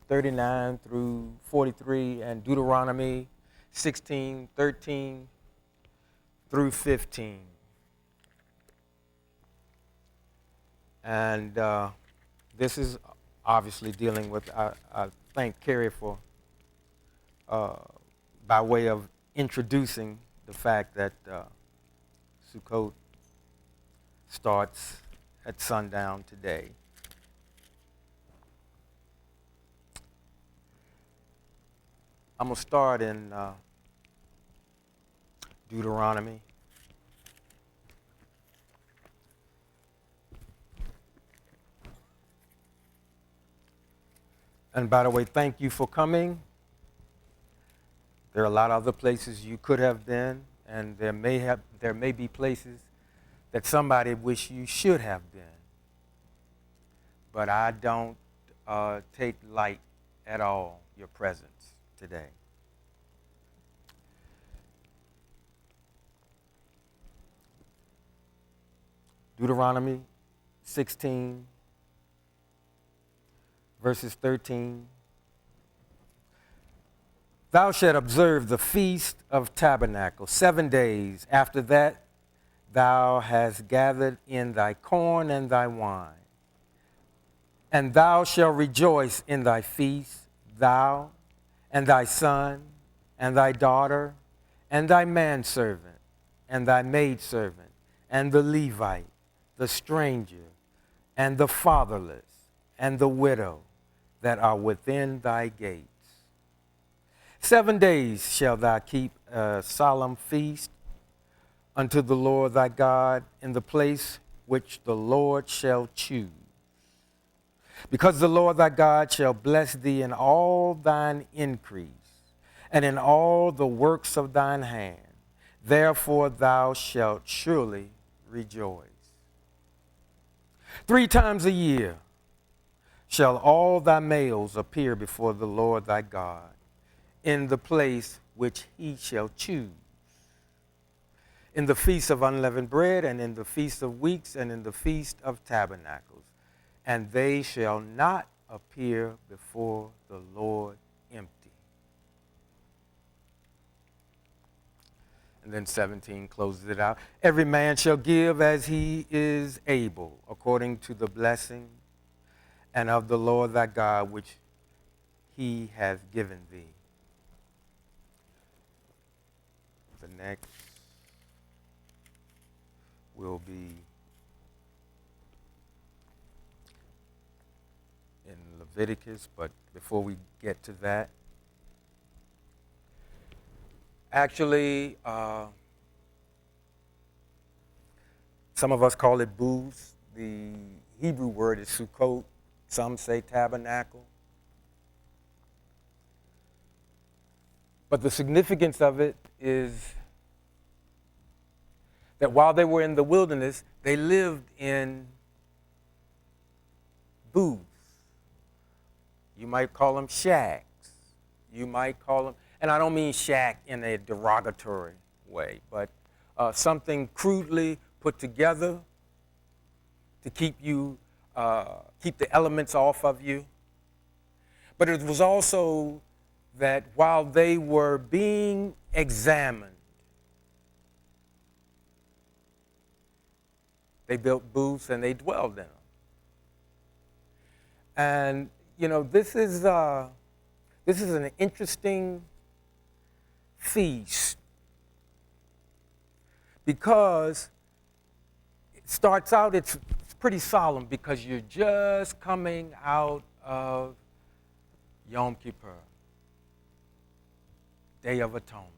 39 through 43, and Deuteronomy 16, 13 through 15. And this is obviously dealing with, I thank Carrie for, by way of introducing the fact that Sukkot starts at sundown today. I'm going to start in Deuteronomy. And by the way, thank you for coming. There are a lot of other places you could have been, and there may be places that somebody wish you should have been. But I don't take light at all your presence today. Deuteronomy 16, verses 13. Thou shalt observe the Feast of Tabernacles 7 days. After that, thou hast gathered in thy corn and thy wine. And thou shalt rejoice in thy feast, thou and thy son and thy daughter and thy manservant and thy maidservant and the Levite, the stranger and the fatherless and the widow that are within thy gates. 7 days shalt thou keep a solemn feast unto the Lord thy God in the place which the Lord shall choose. Because the Lord thy God shall bless thee in all thine increase, and in all the works of thine hand. Therefore thou shalt surely rejoice. 3 times a year shall all thy males appear before the Lord thy God, in the place which he shall choose. In the feast of unleavened bread, and in the feast of weeks, and in the feast of tabernacles. And they shall not appear before the Lord empty. And then 17 closes it out. Every man shall give as he is able, according to the blessing and of the Lord thy God, which he hath given thee. The next will be in Leviticus, but before we get to that, actually, some of us call it booths. The Hebrew word is Sukkot. Some say tabernacle. But the significance of it is that while they were in the wilderness, they lived in booths. You might call them shacks. You might call them, and I don't mean shack in a derogatory way, but something crudely put together to keep the elements off of you. But it was also that while they were being examined, they built booths and they dwelled in them. And this is an interesting feast because it starts out, it's pretty solemn because you're just coming out of Yom Kippur, Day of Atonement.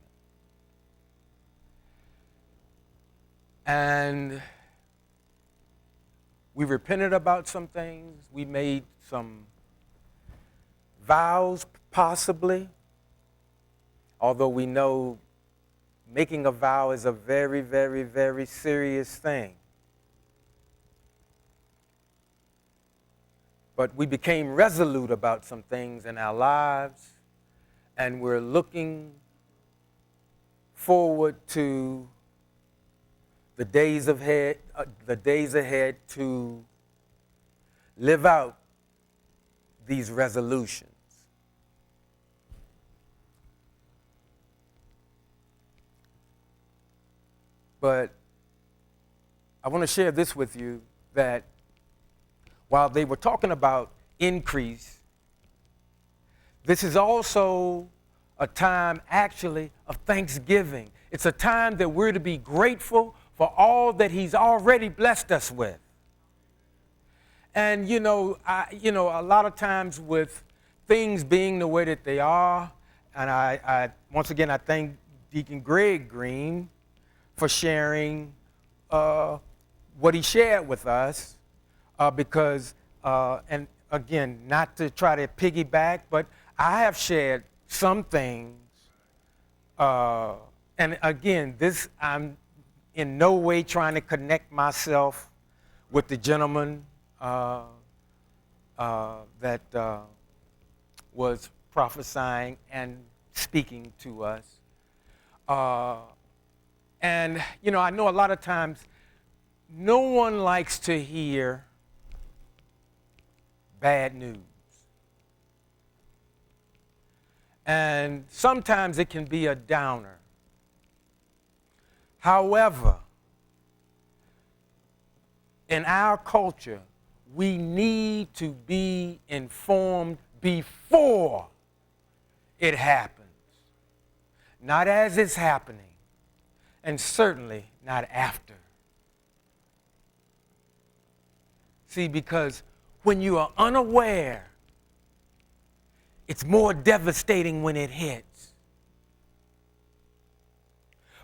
And we repented about some things. We made some vows, possibly, although we know making a vow is a very, very, very serious thing. But we became resolute about some things in our lives, and we're looking forward to the days ahead to live out these resolutions. But I want to share this with you, that while they were talking about increase, this is also a time actually of thanksgiving. It's a time that we're to be grateful for all that he's already blessed us with. And a lot of times with things being the way that they are, and I once again I thank Deacon Greg Green for sharing what he shared with us, because and again, not to try to piggyback, but I have shared some things, and again, this I'm in no way trying to connect myself with the gentleman that was prophesying and speaking to us. And, I know a lot of times no one likes to hear bad news. And sometimes it can be a downer. However, in our culture, we need to be informed before it happens, not as it's happening, and certainly not after. See, because when you are unaware, it's more devastating when it hits.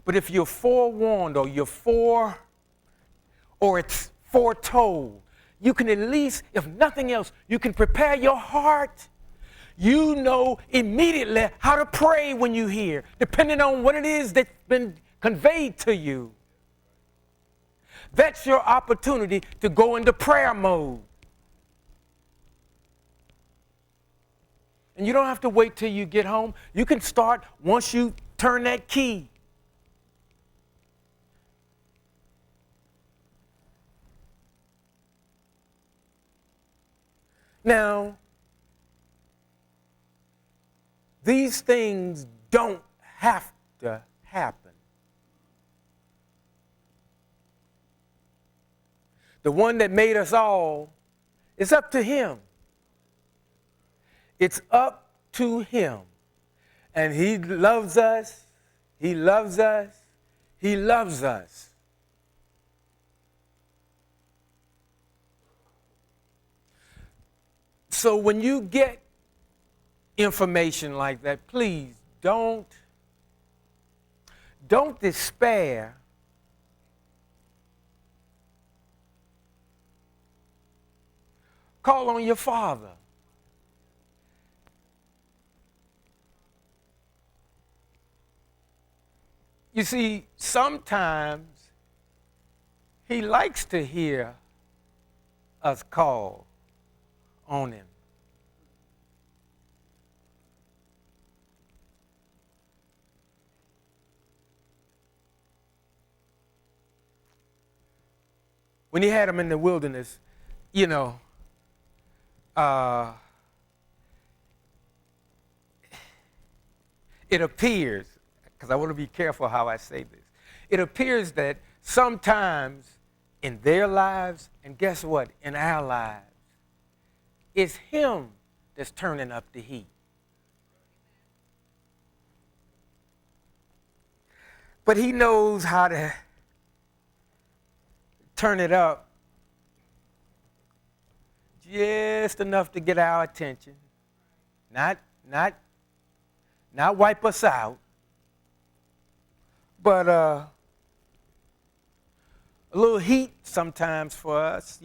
But if you're forewarned, or it's foretold, you can at least, if nothing else, you can prepare your heart. You know immediately how to pray when you hear, depending on what it is that's been conveyed to you. That's your opportunity to go into prayer mode. And you don't have to wait till you get home. You can start once you turn that key. Now, these things don't have to happen. The one that made us all, it's up to him. It's up to him. And he loves us. He loves us. He loves us. So when you get information like that, please don't despair. Call on your Father. You see, sometimes he likes to hear us call on him. When he had him in the wilderness, it appears, because I want to be careful how I say this, it appears that sometimes in their lives, and guess what, in our lives, it's him that's turning up the heat. But he knows how to turn it up just enough to get our attention, not wipe us out, but a little heat sometimes for us,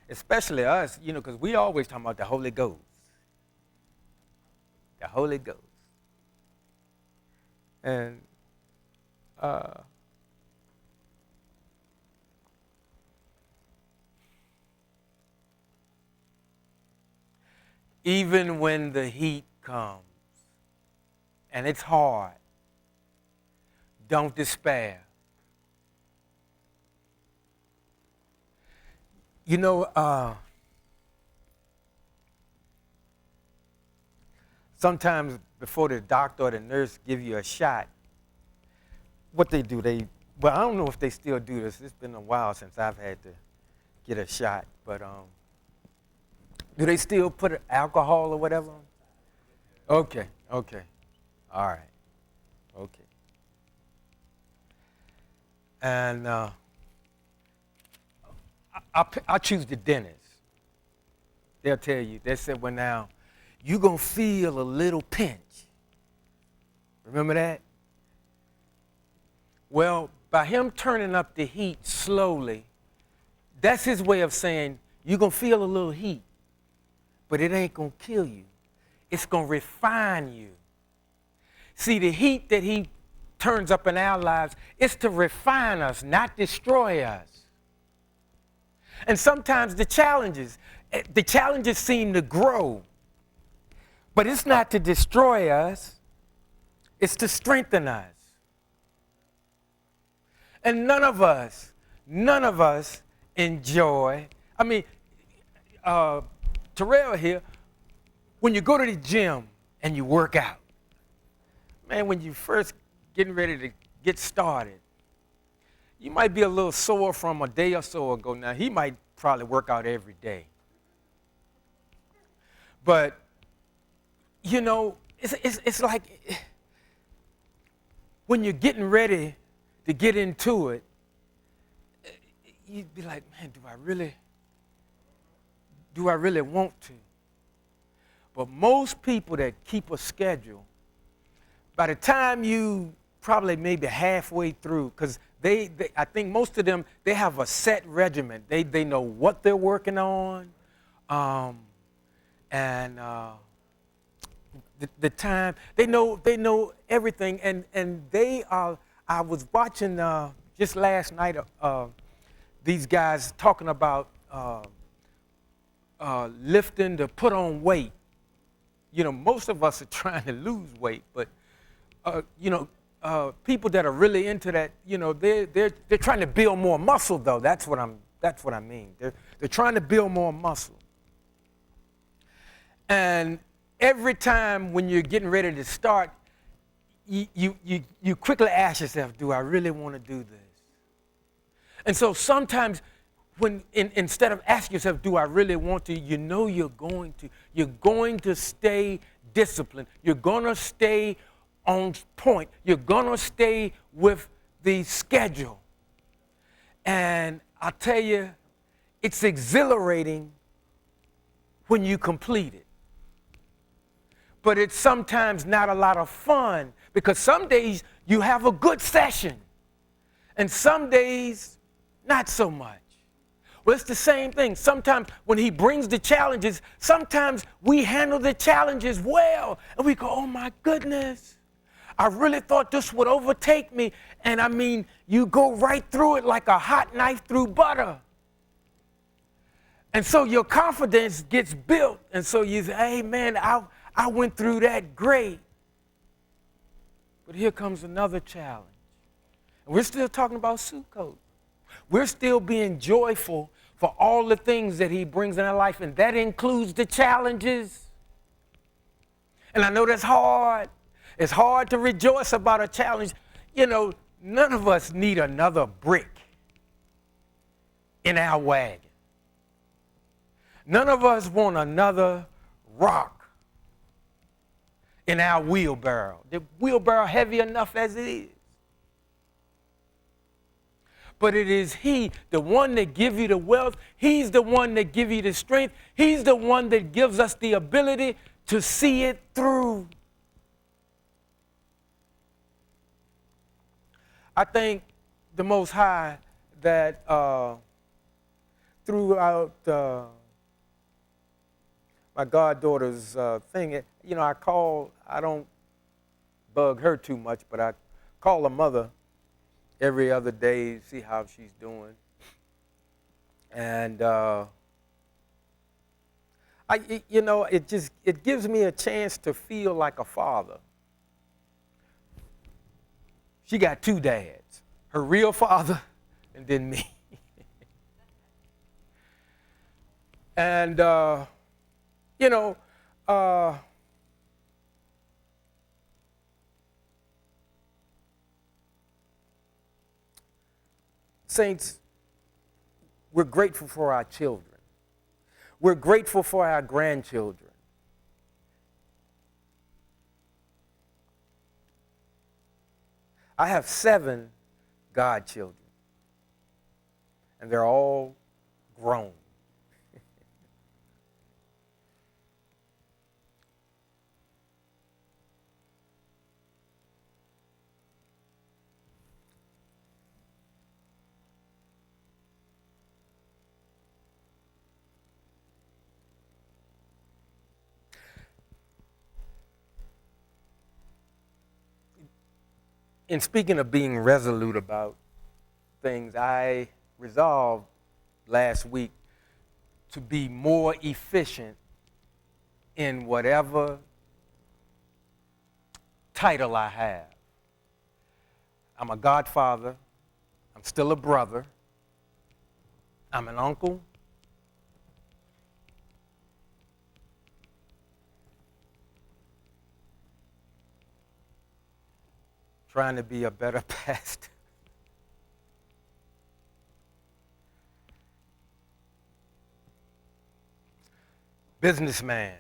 especially us, because we always talking about the Holy Ghost. The Holy Ghost. And even when the heat comes, and it's hard, don't despair. Sometimes before the doctor or the nurse give you a shot, what they do, they But I don't know if they still do this. It's been a while since I've had to get a shot. But do they still put alcohol or whatever on? Okay, okay. All right. Okay. And I choose the dentist. They'll tell you, they said, well, now, you're going to feel a little pinch. Remember that? Well, by him turning up the heat slowly, that's his way of saying, you're going to feel a little heat, but it ain't going to kill you. It's going to refine you. See, the heat that he turns up in our lives is to refine us, not destroy us. And sometimes the challenges seem to grow, but it's not to destroy us, it's to strengthen us. And none of us enjoy, Terrell here, when you go to the gym and you work out, man, when you first getting ready to get started, you might be a little sore from a day or so ago. Now, he might probably work out every day. But, you know, it's like when you're getting ready to get into it, you'd be like, man, do I really want to? But most people that keep a schedule, by the time you probably maybe halfway through, because I think most of them, they have a set regimen. They know what they're working on, and the time. They know everything, and they are. I was watching just last night these guys talking about lifting to put on weight. You know, most of us are trying to lose weight, but people that are really into that, you know, they're trying to build more muscle though. That's what I mean. They're trying to build more muscle. And every time when you're getting ready to start, you quickly ask yourself, do I really want to do this? And so sometimes instead of asking yourself, do I really want to, you know you're going to stay disciplined. You're going to stay on point. You're going to stay with the schedule. And I tell you, it's exhilarating when you complete it. But it's sometimes not a lot of fun because some days you have a good session and some days not so much. Well, it's the same thing. Sometimes when he brings the challenges, sometimes we handle the challenges well and we go, oh my goodness, I really thought this would overtake me. And I mean, you go right through it like a hot knife through butter. And so your confidence gets built. And so you say, hey man, I went through that great. But here comes another challenge. And we're still talking about Sukkot. We're still being joyful for all the things that he brings in our life, and that includes the challenges. And I know that's hard. It's hard to rejoice about a challenge. You know, none of us need another brick in our wagon. None of us want another rock in our wheelbarrow. The wheelbarrow heavy enough as it is. But it is he, the one that gives you the wealth. He's the one that gives you the strength. He's the one that gives us the ability to see it through. I think the Most High that throughout my goddaughter's thing, you know, I don't bug her too much, but I call her mother every other day, see how she's doing. And it gives me a chance to feel like a father. She got two dads, her real father and then me. And, Saints, we're grateful for our children. We're grateful for our grandchildren. I have 7 godchildren, and they're all grown. In speaking of being resolute about things, I resolved last week to be more efficient in whatever title I have. I'm a godfather. I'm still a brother. I'm an uncle. Trying to be a better pastor. Businessman.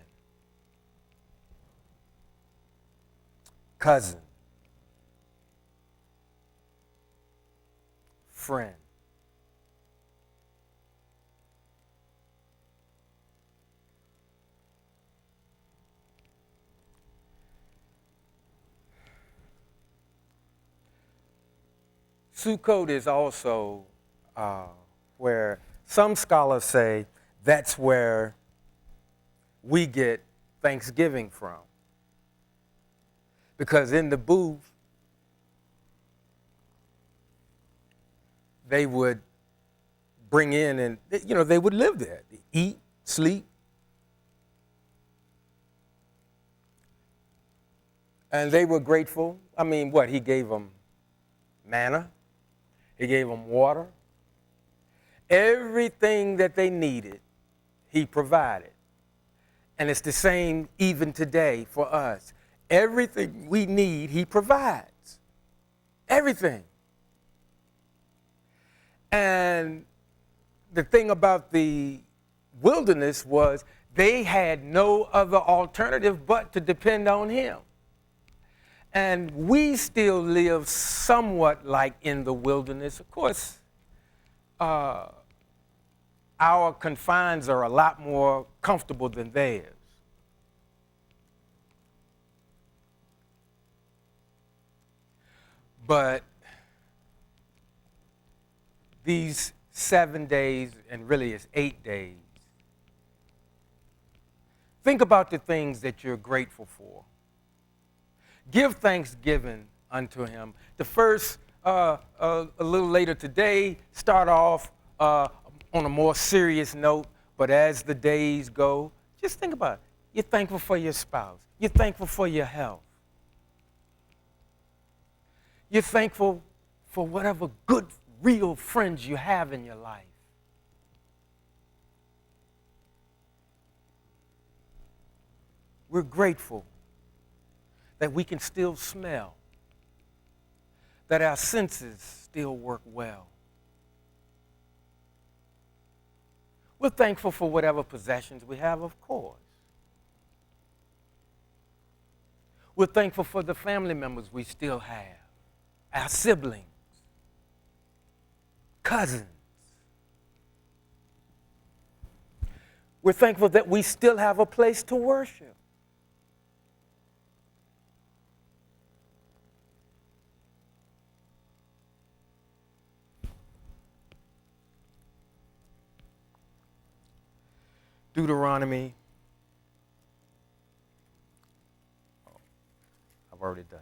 Cousin. Friend. Sukkot is also where some scholars say that's where we get Thanksgiving from. Because in the booth, they would bring in and, they would live there, eat, sleep. And they were grateful. I mean, he gave them manna. He gave them water. Everything that they needed, he provided. And it's the same even today for us. Everything we need, he provides. Everything. And the thing about the wilderness was they had no other alternative but to depend on him. And we still live somewhat like in the wilderness. Of course, our confines are a lot more comfortable than theirs. But these 7 days, and really it's 8 days, think about the things that you're grateful for. Give thanksgiving unto him. The first, a little later today, start off on a more serious note, but as the days go, just think about it. You're thankful for your spouse. You're thankful for your health. You're thankful for whatever good, real friends you have in your life. We're grateful that we can still smell, that our senses still work well. We're thankful for whatever possessions we have, of course. We're thankful for the family members we still have, our siblings, cousins. We're thankful that we still have a place to worship. Deuteronomy. I've already done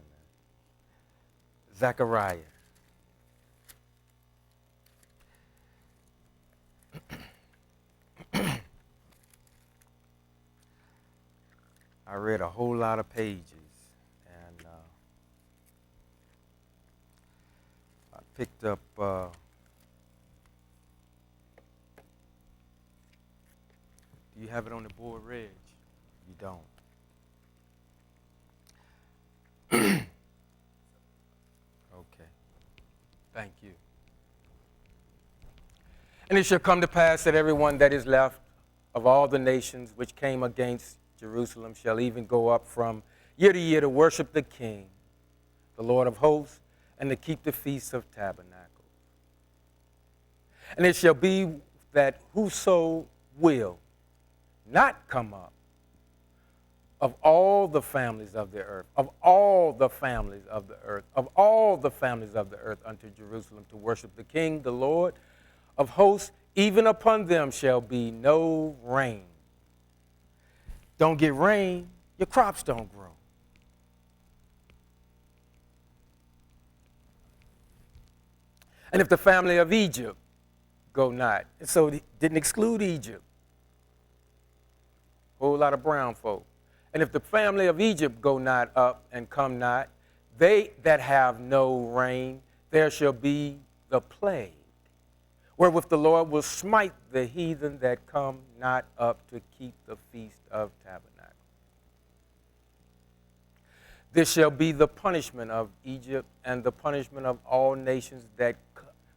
that. Zechariah. I read a whole lot of pages, and I picked up do you have it on the board, Reg? You don't. Okay. Thank you. And it shall come to pass that everyone that is left of all the nations which came against Jerusalem shall even go up from year to year to worship the King, the Lord of hosts, and to keep the Feast of Tabernacles. And it shall be that whoso will not come up of all the families of the earth, of all the families of the earth, of all the families of the earth unto Jerusalem to worship the King, the Lord of hosts, even upon them shall be no rain. Don't get rain, your crops don't grow. And if the family of Egypt go not, and so it didn't exclude Egypt, whole lot of brown folk. And if the family of Egypt go not up and come not, they that have no rain, there shall be the plague, wherewith the Lord will smite the heathen that come not up to keep the Feast of Tabernacles. This shall be the punishment of Egypt and the punishment of all nations that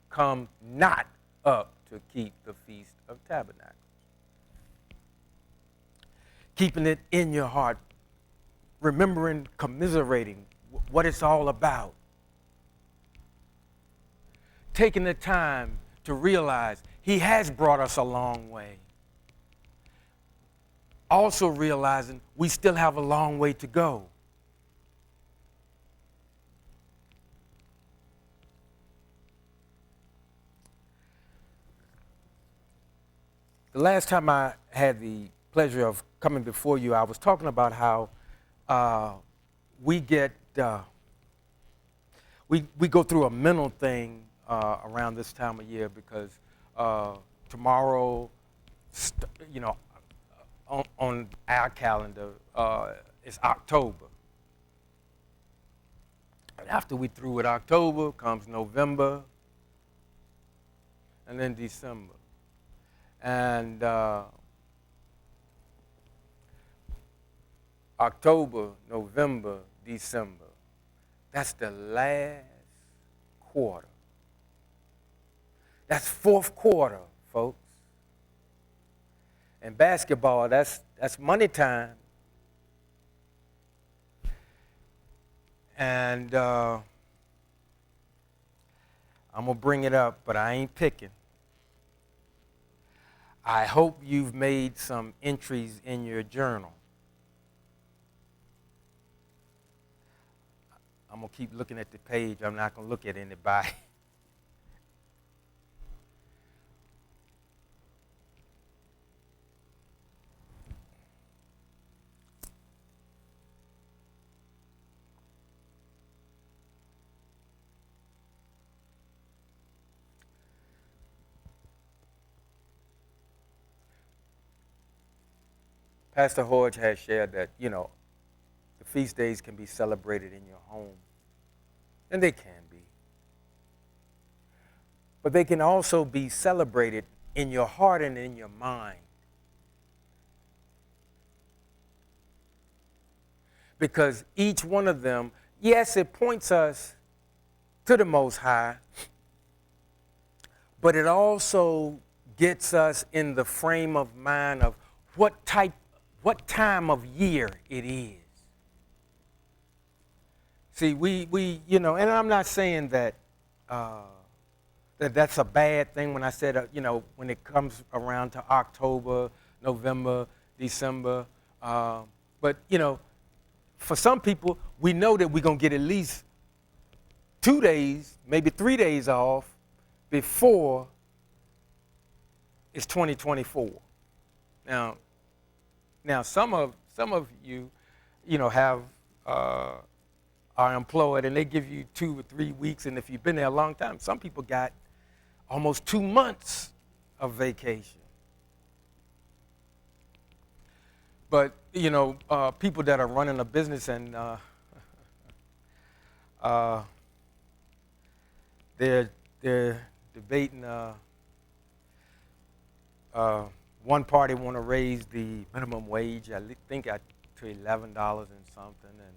come not up to keep the Feast of Tabernacles. Keeping it in your heart, remembering, commiserating what it's all about. Taking the time to realize he has brought us a long way. Also realizing we still have a long way to go. The last time I had the pleasure of coming before you, I was talking about how we get, we go through a mental thing around this time of year because tomorrow, on our calendar, it's October. And after we through with October comes November and then December. And October, November, December, that's the last quarter. That's fourth quarter, folks. And basketball, that's money time. And I'm going to bring it up, but I ain't picking. I hope you've made some entries in your journal. I'm going to keep looking at the page. I'm not going to look at anybody. Pastor Hodge has shared that, the feast days can be celebrated in your home. And they can be. But they can also be celebrated in your heart and in your mind. Because each one of them, yes, it points us to the Most High, but it also gets us in the frame of mind of what time of year it is. See, we and I'm not saying that that's a bad thing when I said, when it comes around to October, November, December. But, for some people, we know that we're going to get at least 2 days, maybe 3 days off before it's 2024. Now some of you, have are employed and they give you 2 or 3 weeks, and if you've been there a long time, some people got almost 2 months of vacation. But people that are running a business and they're debating. One party want to raise the minimum wage, I think to $11 and something, and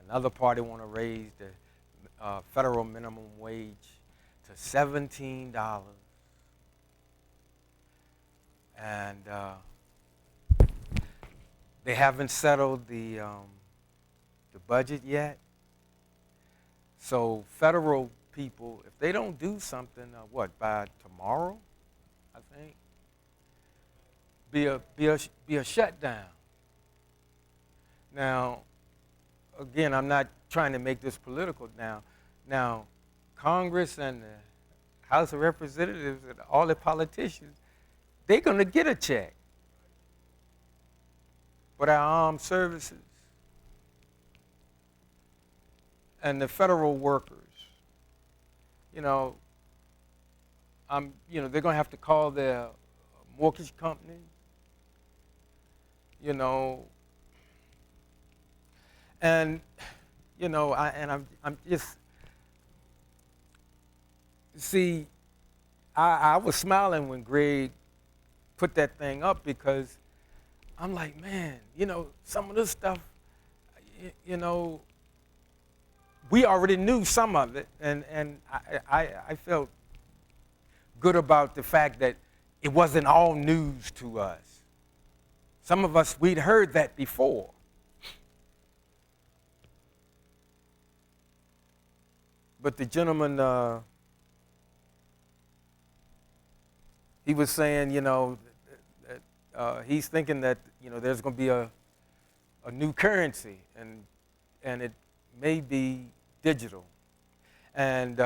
another party want to raise the federal minimum wage to $17. and they haven't settled the budget yet. So federal people, if they don't do something, by tomorrow, I think, be a shutdown. Now, again, I'm not trying to make this political now. Now, Congress and the House of Representatives and all the politicians, they're going to get a check. But our armed services and the federal workers, they're going to have to call their mortgage company, and I'm just see. I was smiling when Greg put that thing up because I'm like, man, some of this stuff, we already knew some of it, and I felt good about the fact that it wasn't all news to us. Some of us, we'd heard that before. But the gentleman, he was saying, he's thinking that, there's going to be a new currency, and it may be digital. And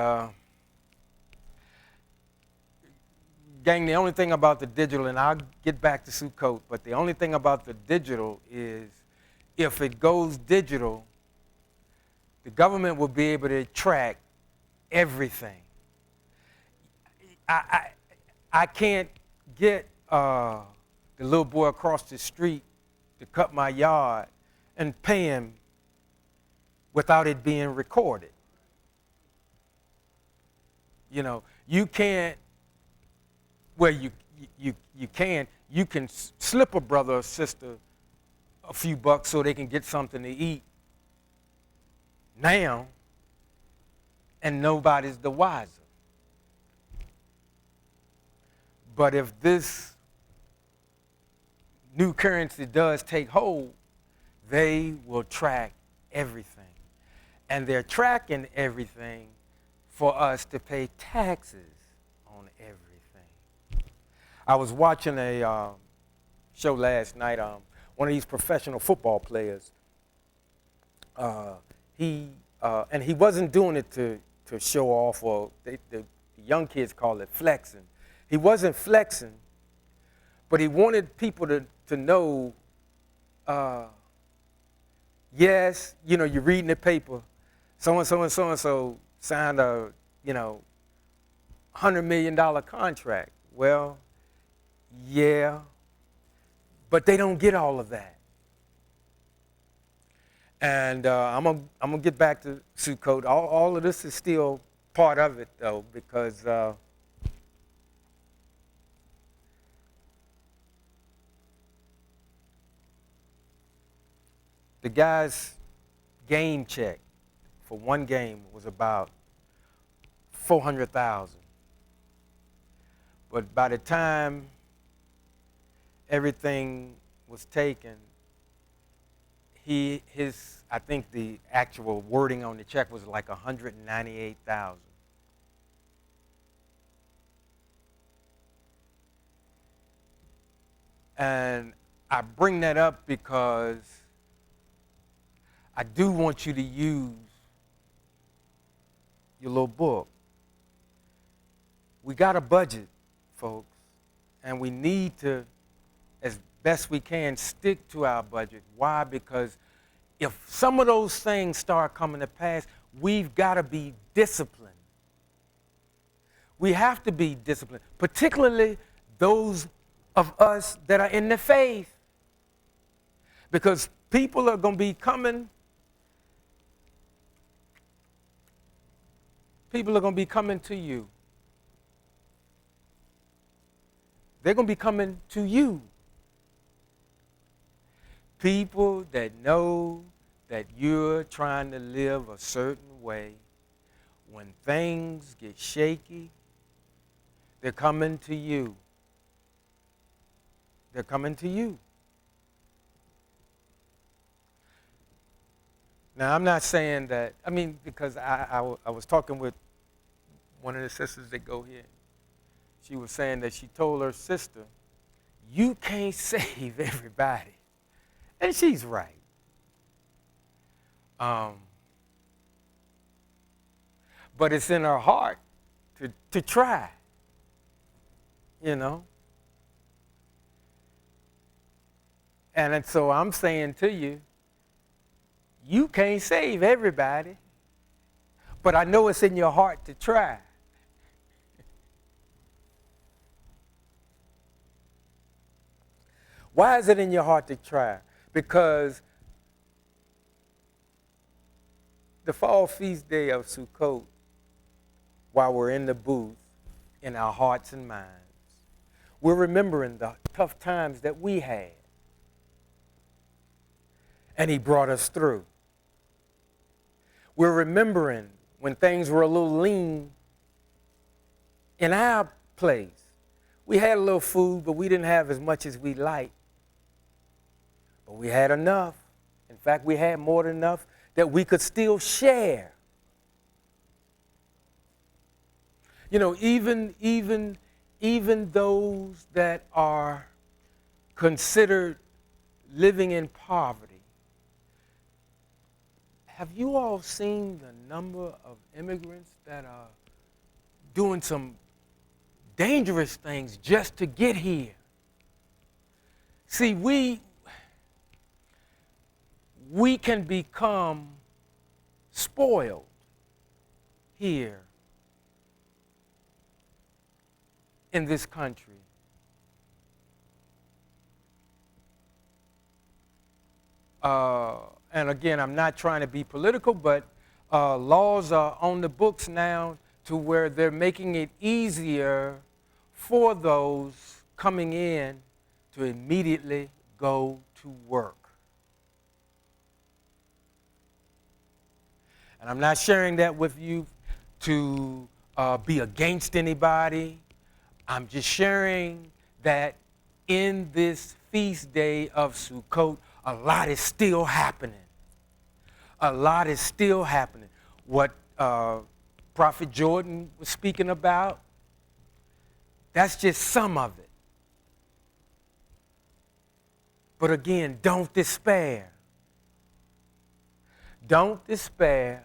gang, the only thing about the digital, and I'll get back to Sukkot, but the only thing about the digital is if it goes digital, the government will be able to track everything. I can't get the little boy across the street to cut my yard and pay him without it being recorded. You can't. Well, you can slip a brother or sister a few bucks so they can get something to eat now, and nobody's the wiser. But if this new currency does take hold, they will track everything. And they're tracking everything for us to pay taxes on everything. I was watching a show last night. One of these professional football players, he wasn't doing it to show off, or the young kids call it flexing. He wasn't flexing, but he wanted people to know, yes, you're reading the paper, so-and-so and so-and-so signed a, $100 million contract. Well, yeah, but they don't get all of that. And I'm gonna get back to Sukkot. All of this is still part of it, though, because the guy's game check for one game was about $400,000. But by the time everything was taken, I think the actual wording on the check was like $198,000. And I bring that up because I do want you to use your little book. We got a budget, folks, and we need to, as best we can, stick to our budget. Why? Because if some of those things start coming to pass, we've got to be disciplined. We have to be disciplined, particularly those of us that are in the faith. Because people are going to be coming. People are going to be coming to you. They're going to be coming to you. People that know that you're trying to live a certain way. When things get shaky, they're coming to you. They're coming to you. Now, I'm not saying that, because I was talking with one of the sisters that go here. She was saying that she told her sister, you can't save everybody. And she's right. But it's in her heart to try, you know. And so I'm saying to you, you can't save everybody, but I know it's in your heart to try. Why is it in your heart to try? Because the fall feast day of Sukkot, while we're in the booth, in our hearts and minds, we're remembering the tough times that we had. And he brought us through. We're remembering when things were a little lean in our place. We had a little food, but we didn't have as much as we liked. But we had enough. In fact, we had more than enough that we could still share. You know, even those that are considered living in poverty. Have you all seen the number of immigrants that are doing some dangerous things just to get here? See, we can become spoiled here in this country. And again, I'm not trying to be political, but laws are on the books now to where they're making it easier for those coming in to immediately go to work. And I'm not sharing that with you to be against anybody. I'm just sharing that in this feast day of Sukkot, a lot is still happening. A lot is still happening. What Prophet Jordan was speaking about, that's just some of it. But again, don't despair. Don't despair.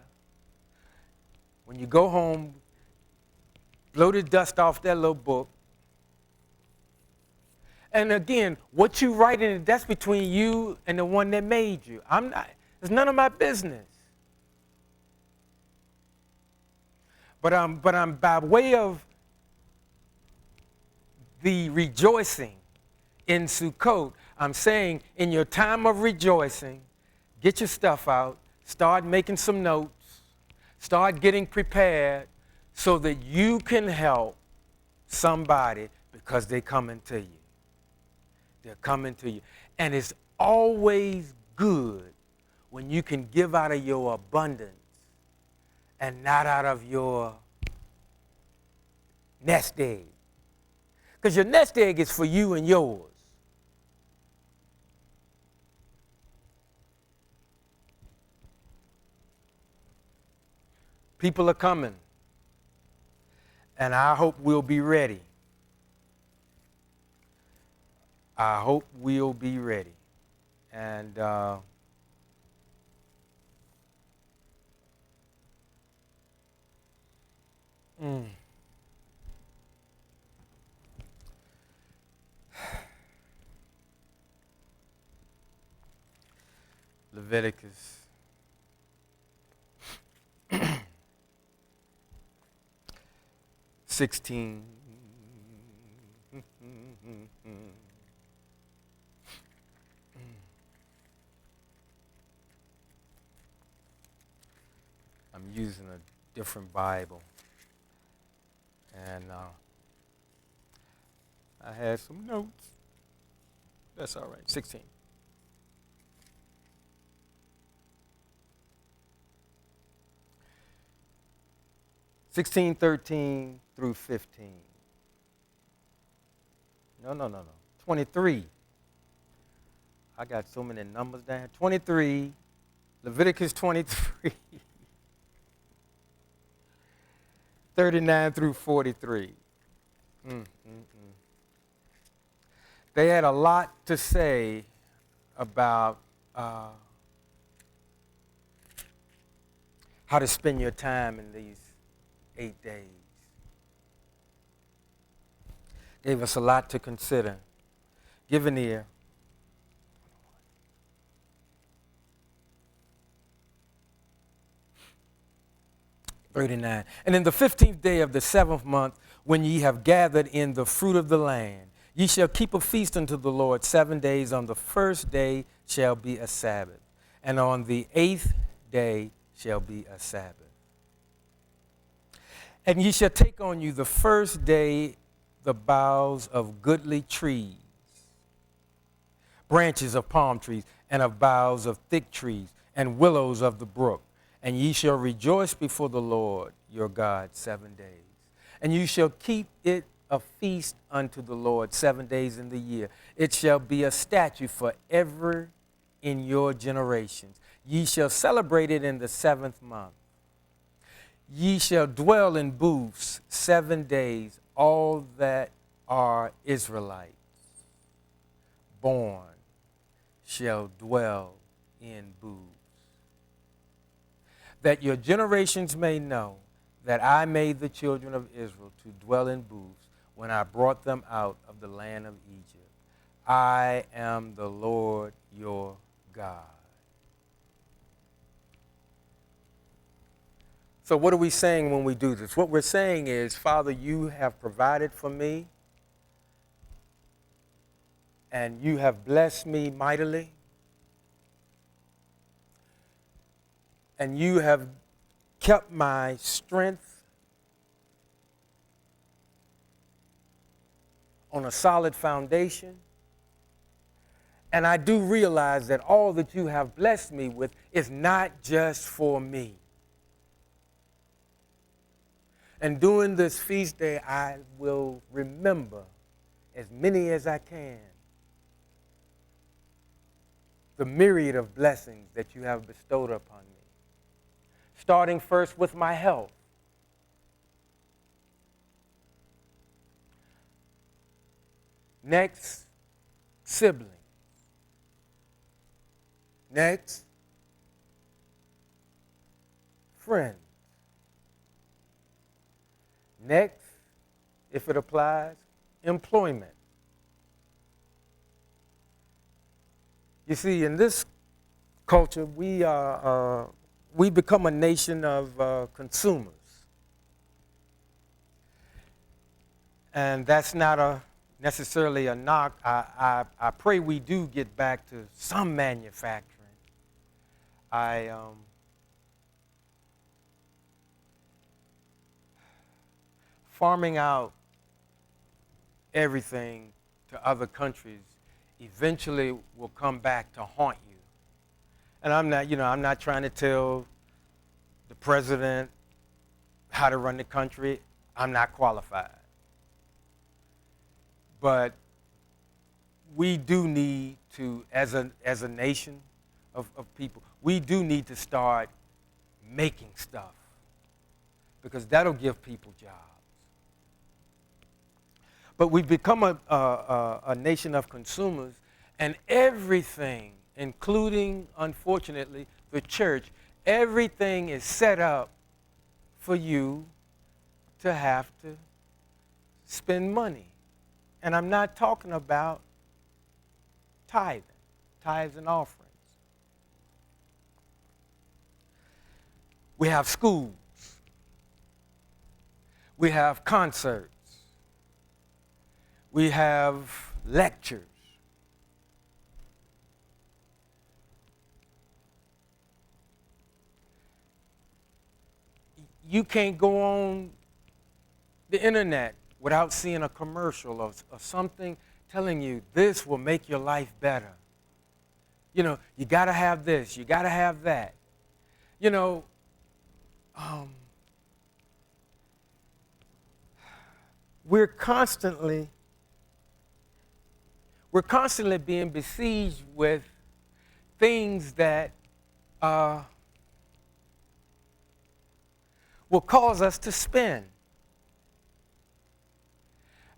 When you go home, blow the dust off that little book. And again, what you write in it, that's between you and the one that made you. It's none of my business. But I'm by way of the rejoicing in Sukkot, I'm saying in your time of rejoicing, get your stuff out, start making some notes, start getting prepared so that you can help somebody because they're coming to you. They're coming to you. And it's always good when you can give out of your abundance and not out of your nest egg. Because your nest egg is for you and yours. People are coming. And I hope we'll be ready. I hope we'll be ready. And Leviticus 16. I'm using a different Bible. And I had some notes. That's all right. 16. (16:13 through 15). No. 23. I got so many numbers down. 23, Leviticus 23, 39 through 43. They had a lot to say about how to spend your time in these 8 days. Gave us a lot to consider. Give an ear. 39. And in the 15th day of the 7th month, when ye have gathered in the fruit of the land, ye shall keep a feast unto the Lord 7 days. On the first day shall be a Sabbath, and on the 8th day shall be a Sabbath. And ye shall take on you the first day the boughs of goodly trees, branches of palm trees, and of boughs of thick trees, and willows of the brook. And ye shall rejoice before the Lord your God 7 days. And you shall keep it a feast unto the Lord 7 days in the year. It shall be a statute forever in your generations. Ye shall celebrate it in the 7th month. Ye shall dwell in booths 7 days, all that are Israelites born shall dwell in booths, that your generations may know that I made the children of Israel to dwell in booths when I brought them out of the land of Egypt. I am the Lord your God. So what are we saying when we do this? What we're saying is, Father, you have provided for me, and you have blessed me mightily, and you have kept my strength on a solid foundation. And I do realize that all that you have blessed me with is not just for me. And during this feast day, I will remember as many as I can the myriad of blessings that you have bestowed upon me. Starting first with my health. Next, siblings. Next, friends. Next, if it applies, employment. You see, in this culture, we become a nation of consumers. And that's not necessarily a knock. I pray we do get back to some manufacturing. Farming out everything to other countries eventually will come back to haunt you. And I'm not trying to tell the president how to run the country. I'm not qualified. But we do need to, as a nation of people, we do need to start making stuff, because that'll give people jobs. But we've become a nation of consumers, and everything, including, unfortunately, the church, everything is set up for you to have to spend money. And I'm not talking about tithes and offerings. We have schools. We have concerts. We have lectures. You can't go on the internet without seeing a commercial or something telling you this will make your life better. You know, you got to have this, you got to have that. You know, we're constantly we're constantly being besieged with things that will cause us to spin.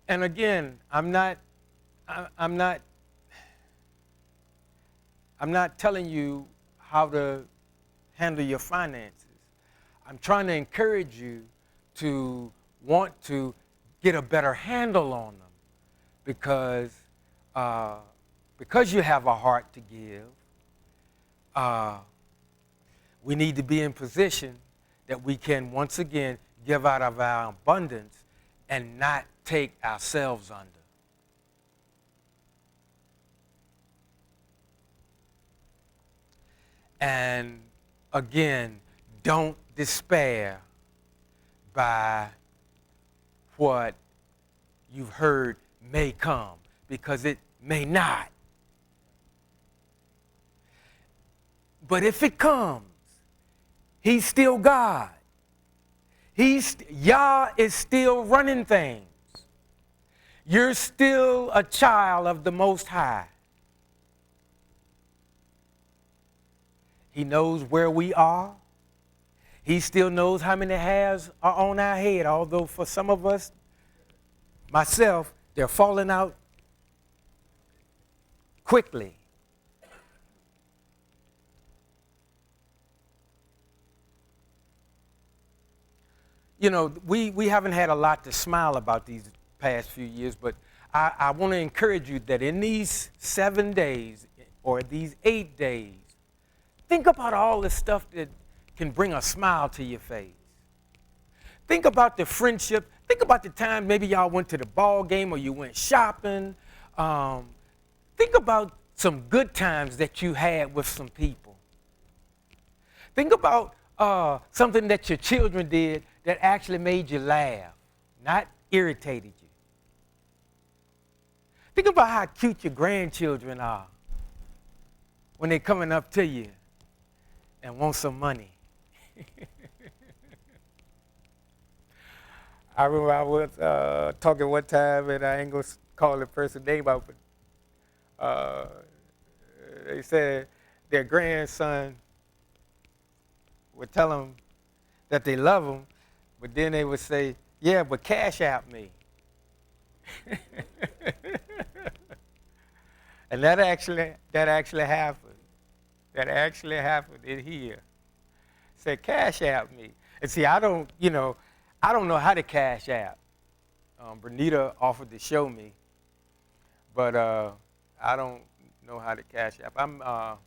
And again, I'm not telling you how to handle your finances. I'm trying to encourage you to want to get a better handle on them because you have a heart to give. We need to be in position that we can once again give out of our abundance and not take ourselves under. And again, don't despair by what you've heard may come, because it may not. But if it comes, he's still God. Yah is still running things. You're still a child of the Most High. He knows where we are. He still knows how many hairs are on our head, although for some of us, myself, they're falling out quickly. You know, we haven't had a lot to smile about these past few years, but I want to encourage you that in these 7 days or these 8 days, think about all the stuff that can bring a smile to your face. Think about the friendship. Think about the time maybe y'all went to the ball game or you went shopping. Think about some good times that you had with some people. Think about something that your children did that actually made you laugh, not irritated you. Think about how cute your grandchildren are when they're coming up to you and want some money. I remember I was talking one time, and I ain't going to call the person's name out, but they said their grandson would tell them that they love them, but then they would say, yeah, but cash out me. And that actually happened. That actually happened in here. Said, cash out me. And see, I don't know how to cash out. Bernita offered to show me, but I don't know how to cash out.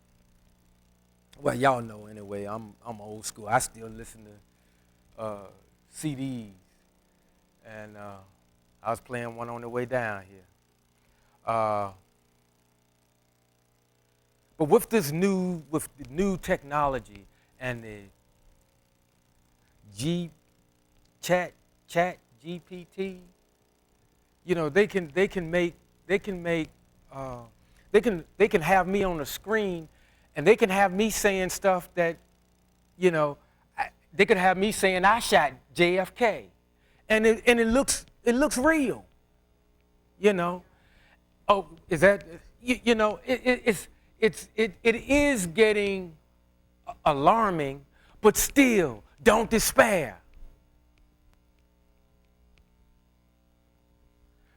Well, y'all know anyway, I'm old school. I still listen to CDs, and I was playing one on the way down here. But with the new technology and the chat GPT, you know, they can have me on the screen, and they can have me saying stuff that, you know, they could have me saying I shot JFK, and it looks real, you know. Oh, is that you know? It is getting alarming, but still, don't despair.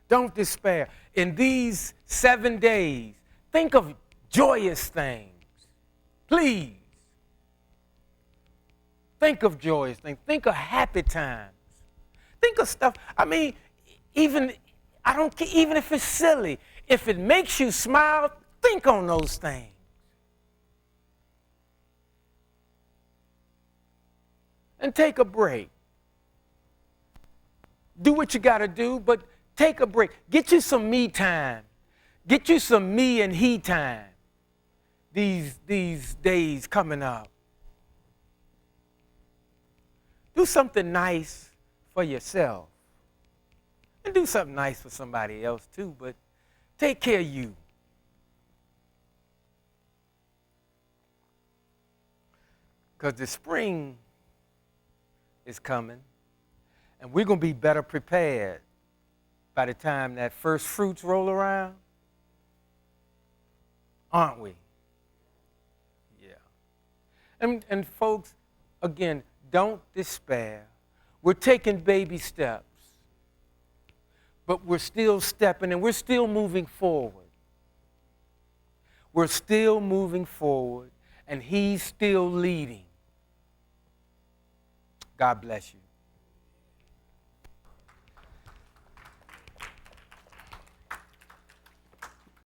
Don't despair. In these 7 days, think of joyous things. Please. Think of joyous things. Think of happy times. Think of stuff. I mean, even if it's silly, if it makes you smile, think on those things. And take a break. Do what you got to do, but take a break. Get you some me time. Get you some me and he time these days coming up. Do something nice for yourself. And do something nice for somebody else too, but take care of you. Because the spring is coming, and we're going to be better prepared by the time that first fruits roll around. aren't we? Yeah. And folks, again, don't despair. We're taking baby steps, but we're still stepping and we're still moving forward. We're still moving forward, and he's still leading. God bless you.